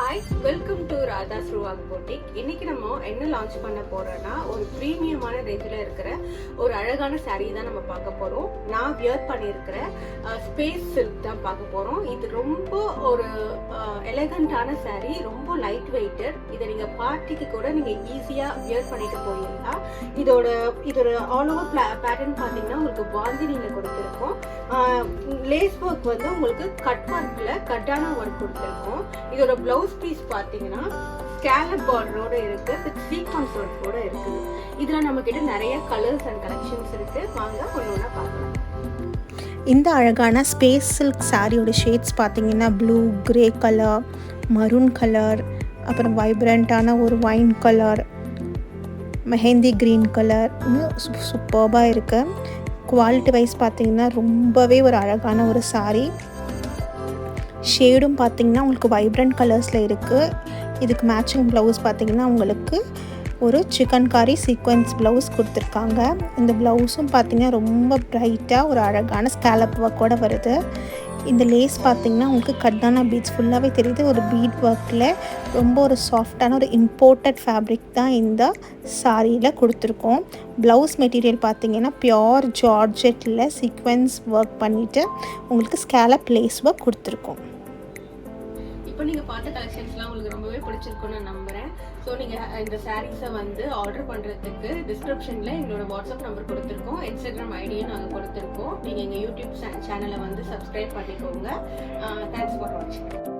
Hi, welcome to Radha ஸ்ரூவாக் போட்டிக். இன்னைக்கு நம்ம என்ன லான்ச் பண்ண போறோம்னா ஒரு ப்ரீமியமான ரேஞ்சில் இருக்கிற ஒரு அழகான சாரீ தான் நம்ம பார்க்க போறோம். நான் வியர் பண்ணியிருக்கிற ஸ்பேஸ் சில்க் தான் பார்க்க போறோம். இது ரொம்ப ஒரு எலகண்டான சாரீ, ரொம்ப லைட் வெயிட்டட். இதை நீங்க பார்ட்டிக்கு கூட நீங்க ஈஸியா வியர் பண்ணிட்டு போயிடலாம். இதோட ஆல் ஓவர் பேட்டர்ன் பார்த்தீங்கன்னா உங்களுக்கு பாந்தினியில கொடுத்துருக்கோம். லேஸ் ஒர்க் வந்து உங்களுக்கு கட் ஒர்க்ல கட்டான ஒர்க் கொடுத்துருக்கோம். இதோட பிளவுஸ் பீஸ் பாத்தீங்கன்னா ஸ்கேலப் பார்டரோட இருக்கு, வித் சீக்வன்ஸ் ஒர்க்கோட இருக்குது. இதுல நம்ம கிட்ட நிறைய கலர்ஸ் அண்ட் கலெக்ஷன்ஸ் இருக்கு. வாங்க ஒன்னொன்னா பார்க்கலாம். இந்த அழகான ஸ்பேஸ் சில்க் சாரியோட ஷேட்ஸ் பார்த்தீங்கன்னா blue, grey colour, maroon colour, அப்புறம் வைப்ரண்ட்டான ஒரு wine colour, mehndi green colour, சூப்பர்பாக இருக்குது. குவாலிட்டி வைஸ் பார்த்தீங்கன்னா ரொம்பவே ஒரு அழகான ஒரு சாரீ. ஷேடும் பார்த்திங்கன்னா உங்களுக்கு வைப்ரண்ட் கலர்ஸில் இருக்குது. இதுக்கு மேட்சிங் ப்ளவுஸ் பார்த்திங்கன்னா உங்களுக்கு ஒரு சிக்கன் காரி சீக்வன்ஸ் ப்ளவுஸ் கொடுத்துருக்காங்க. இந்த ப்ளவுஸும் பார்த்திங்கன்னா ரொம்ப ப்ரைட்டாக ஒரு அழகான ஸ்கேலப் ஒர்க்கோடு வருது. இந்த லேஸ் பார்த்திங்கன்னா உங்களுக்கு கட்டான பீட்ஸ் ஃபுல்லாகவே தெரியுது. ஒரு பீட் ஒர்க்கில் ரொம்ப ஒரு சாஃப்டான ஒரு இம்போர்ட்டட் ஃபேப்ரிக் தான் இந்த சாரியில் கொடுத்துருக்கோம். ப்ளவுஸ் மெட்டீரியல் பார்த்திங்கன்னா பியோர் ஜார்ஜெட்டில் சீக்வன்ஸ் ஒர்க் பண்ணிவிட்டு உங்களுக்கு ஸ்கேலப் லேஸ் ஒர்க் கொடுத்துருக்கோம். இப்போ நீங்கள் பார்த்த கலெக்ஷன்ஸ்லாம் உங்களுக்கு ரொம்பவே பிடிச்சிருக்குன்னு நான் நம்புகிறேன். ஸோ நீங்கள் இந்த சாரீஸை வந்து ஆர்டர் பண்ணுறதுக்கு டிஸ்கிரிப்ஷனில் எங்களோட வாட்ஸ்அப் நம்பர் கொடுத்துருக்கோம், இன்ஸ்டாகிராம் ஐடியும் நாங்கள் கொடுத்துருக்கோம். நீங்கள் எங்கள் யூடியூப் சேனலை வந்து சப்ஸ்கிரைப் பண்ணிக்கோங்க. தேங்க்ஸ் ஃபார் வாட்சிங்.